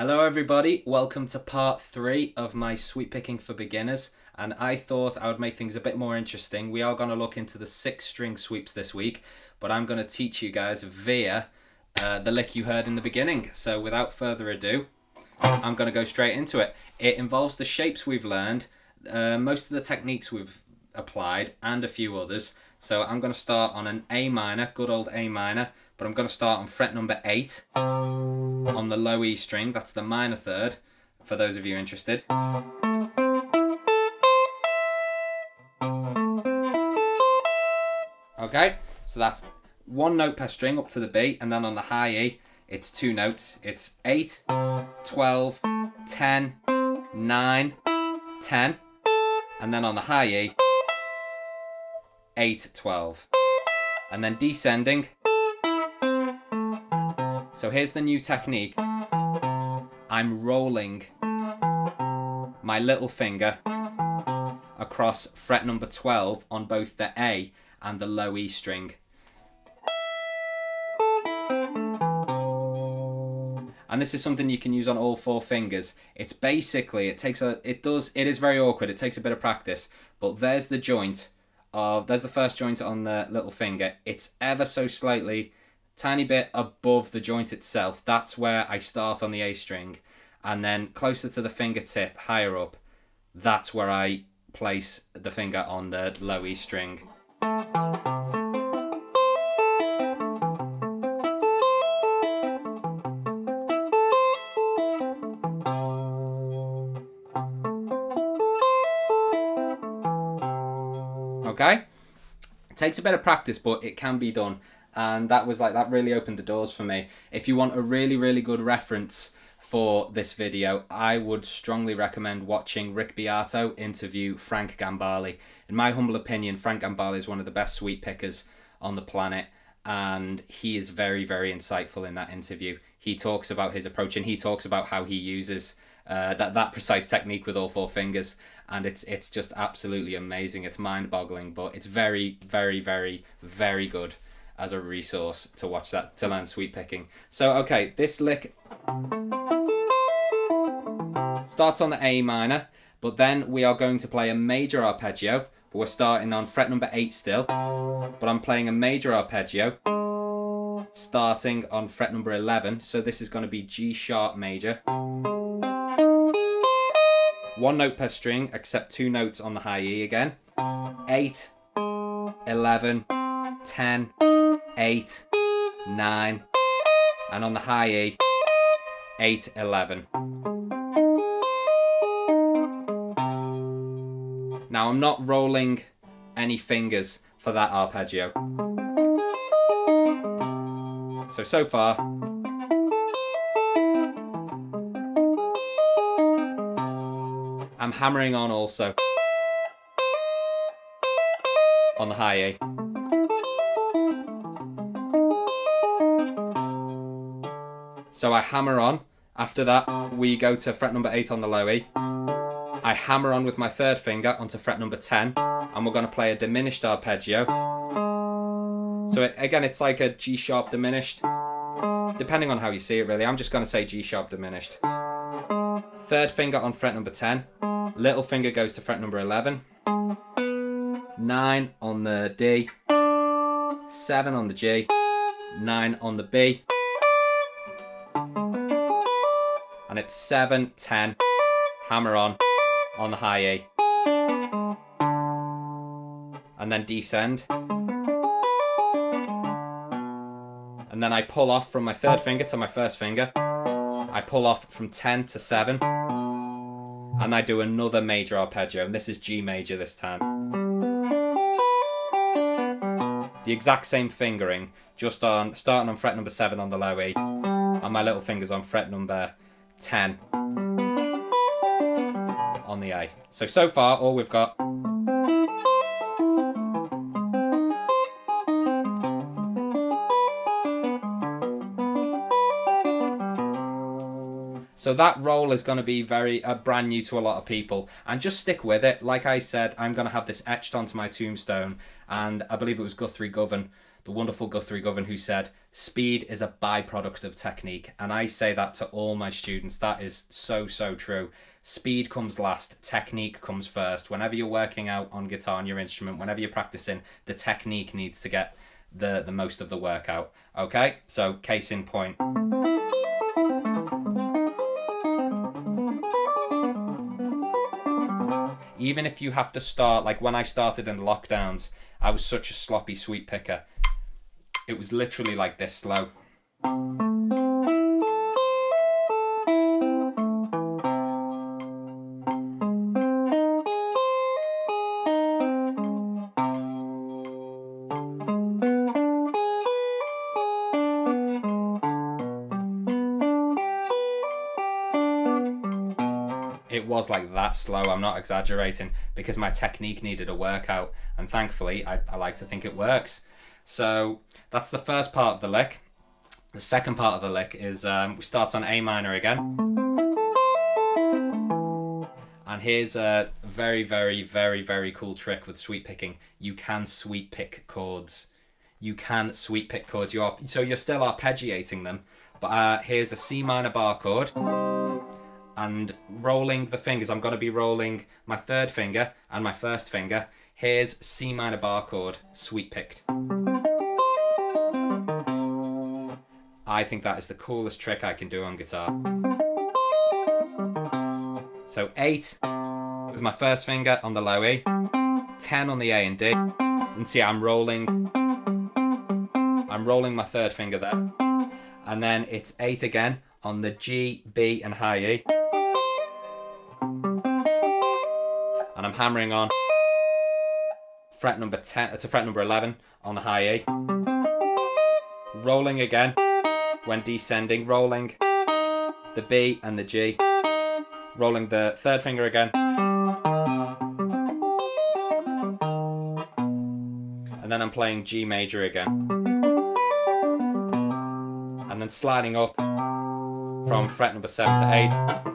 Hello everybody, welcome to part 3 of my sweep picking for beginners, and I thought I would make things a bit more interesting. We are going to look into the 6-string sweeps this week, but I'm going to teach you guys via the lick you heard in the beginning. So without further ado, I'm going to go straight into it. It involves the shapes we've learned, most of the techniques we've applied, and a few others. So I'm going to start on an A minor, good old A minor, but I'm going to start on fret number 8 on the low E string. That's the minor third, for those of you interested. Okay, so that's one note per string up to the B, and then on the high E, it's 2 notes. It's 8, 12, 10, 9, 10, and then on the high E, 8, 12, and then descending. So here's the new technique. I'm rolling my little finger across fret number 12 on both the A and the low E string. And this is something you can use on all 4 fingers. It's basically, it is very awkward, it takes a bit of practice, but there's the joint there's the first joint on the little finger. It's ever so slightly, tiny bit above the joint itself. That's where I start on the A string, and then closer to the fingertip, higher up, that's where I place the finger on the low E string. Okay? It takes a bit of practice, but it can be done. And that really opened the doors for me. If you want a really good reference for this video, I would strongly recommend watching Rick Beato interview Frank Gambale. In my humble opinion, Frank Gambale is one of the best sweep pickers on the planet, and he is very insightful in that interview. He talks about his approach, and he talks about how he uses that precise technique with all 4 fingers, and it's just absolutely amazing. It's mind-boggling, but it's very good as a resource to watch that, to learn sweep picking. So okay, this lick starts on the A minor, but then we are going to play a major arpeggio, but we're starting on fret number 8 still, but I'm playing a major arpeggio starting on fret number 11, so this is going to be G sharp major. 1 note per string, except 2 notes on the high E again. 8, 11, 10, 8, 9, and on the high E, 8, 11. Now I'm not rolling any fingers for that arpeggio. So far, I'm hammering on also on the high E. So I hammer on. After that, we go to fret number 8 on the low E. I hammer on with my third finger onto fret number 10, and we're going to play a diminished arpeggio. So again, it's like a G sharp diminished, depending on how you see it really. I'm just going to say G sharp diminished. Third finger on fret number 10, little finger goes to fret number 11, 9 on the D, 7 on the G, 9 on the B, and it's 7, 10, hammer on the high E, and then descend, and then I pull off from my third finger to my first finger. I pull off from 10 to 7, and I do another major arpeggio, and this is G major this time. The exact same fingering, just starting on fret number 7 on the low E, and my little finger's on fret number 10 on the A. So far, all we've got . So that roll is going to be very brand new to a lot of people, and just stick with it. Like I said, I'm going to have this etched onto my tombstone, and I believe it was Guthrie Govan, the wonderful Guthrie Govan, who said, speed is a byproduct of technique. And I say that to all my students. That is so, so true. Speed comes last, technique comes first. Whenever you're working out on guitar on your instrument, whenever you're practicing, the technique needs to get the most of the work out. Okay, so case in point. Even if you have to start, like when I started in lockdowns, I was such a sloppy sweep picker. It was literally like this slow. It was like that slow, I'm not exaggerating, because my technique needed a workout, and thankfully I like to think it works. So that's the first part of the lick. The second part of the lick is we start on A minor again. And here's a very, very, very, very cool trick with sweep picking. You can sweep pick chords. You can sweep pick chords. So you're still arpeggiating them, but here's a C minor bar chord. And rolling the fingers, I'm going to be rolling my third finger and my first finger. Here's C minor bar chord, sweep picked. I think that is the coolest trick I can do on guitar. So 8 with my first finger on the low E, 10 on the A and D. And see, I'm rolling my third finger there. And then it's 8 again on the G, B and high E. And I'm hammering on fret number 10 to fret number 11 on the high E. Rolling again when descending, rolling the B and the G. Rolling the third finger again. And then I'm playing G major again. And then sliding up from fret number 7 to 8.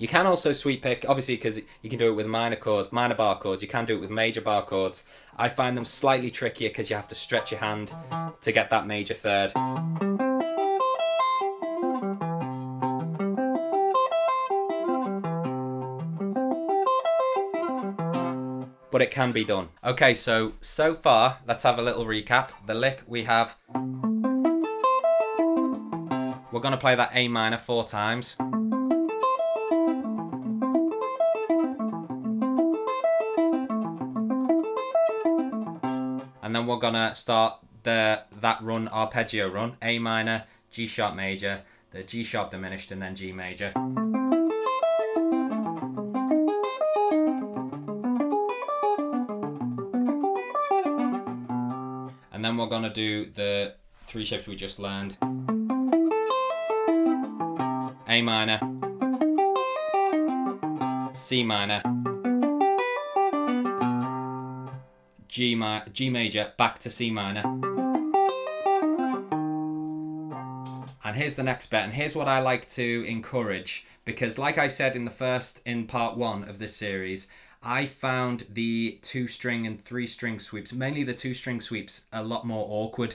You can also sweep pick, obviously, because you can do it with minor bar chords. You can do it with major bar chords. I find them slightly trickier because you have to stretch your hand to get that major third. But it can be done. Okay, so far, let's have a little recap. The lick we have, we're going to play that A minor 4 times. And then we're gonna start that run, arpeggio run, A minor, G sharp major, the G sharp diminished, and then G major. And then we're gonna do the 3 shapes we just learned. A minor, C minor, G major, back to C minor. And here's the next bit, and here's what I like to encourage, because like I said in part 1 of this series, I found the 2-string and 3-string sweeps, mainly the 2-string sweeps, a lot more awkward.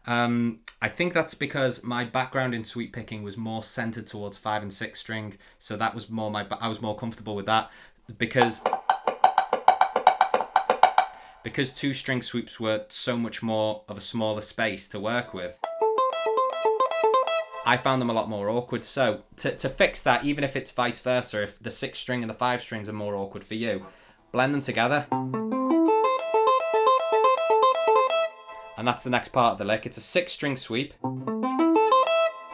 I think that's because my background in sweep picking was more centered towards 5 and 6 string, so that was more I was more comfortable with that, because 2-string sweeps were so much more of a smaller space to work with. I found them a lot more awkward. So to fix that, even if it's vice versa, if the 6 string and the 5 strings are more awkward for you, blend them together. And that's the next part of the lick. It's a 6-string sweep,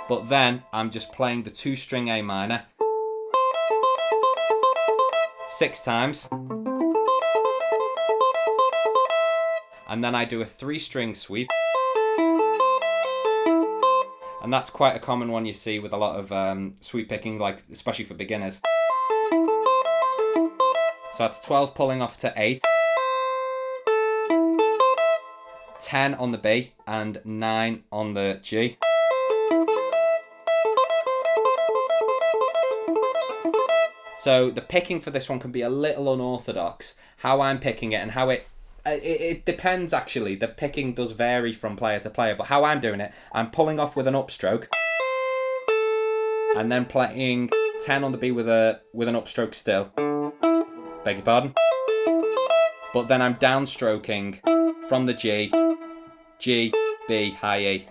but then I'm just playing the 2-string A minor 6 times. And then I do a 3-string sweep. And that's quite a common one you see with a lot of sweep picking, like especially for beginners. So that's 12 pulling off to 8, 10 on the B, and 9 on the G. So the picking for this one can be a little unorthodox. How I'm picking it and how it depends actually. The picking does vary from player to player, but how I'm doing it, I'm pulling off with an upstroke and then playing 10 on the B with an upstroke still. Beg your pardon. But then I'm downstroking from the G, G, B, high E.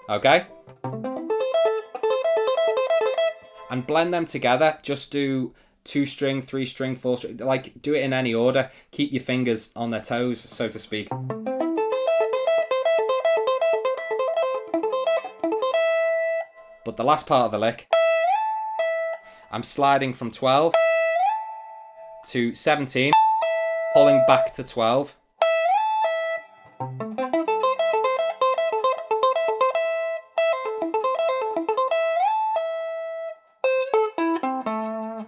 Okay? And blend them together. Just do 2 string, 3 string, 4 string. Like, do it in any order. Keep your fingers on their toes, so to speak. But the last part of the lick, I'm sliding from 12 to 17, pulling back to 12.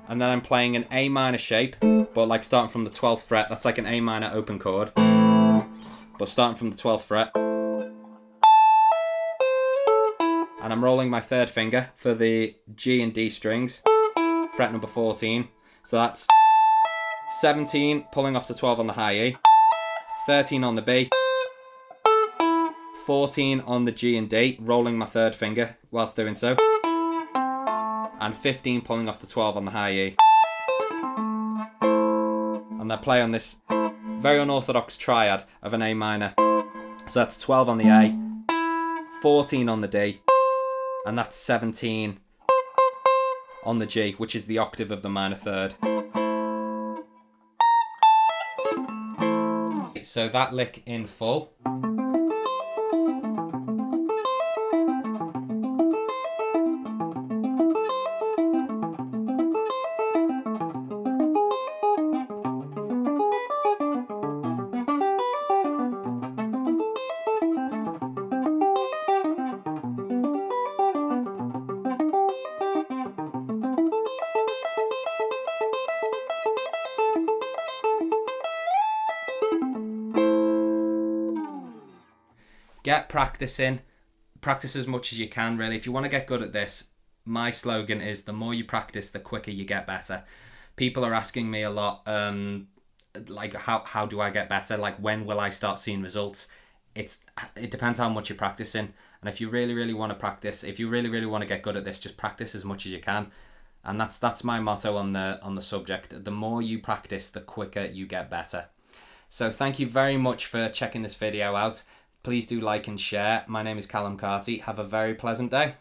And then I'm playing an A minor shape, but like starting from the 12th fret. That's like an A minor open chord, but starting from the 12th fret. And I'm rolling my 3rd finger for the G and D strings, fret number 14. So that's 17, pulling off to 12 on the high E, 13 on the B, 14 on the G and D, rolling my 3rd finger whilst doing so, and 15 pulling off to 12 on the high E. And I play on this very unorthodox triad of an A minor. So that's 12 on the A, 14 on the D, and that's 17 on the G, which is the octave of the minor 3rd. So that lick in full. Get practicing. Practice as much as you can, really. If you want to get good at this, my slogan is the more you practice, the quicker you get better. People are asking me a lot, like, how do I get better? Like, when will I start seeing results? It depends how much you're practicing. And if you really, really want to practice, if you really, really want to get good at this, just practice as much as you can. And that's my motto on the subject. The more you practice, the quicker you get better. So thank you very much for checking this video out. Please do like and share. My name is Callum Carty. Have a very pleasant day.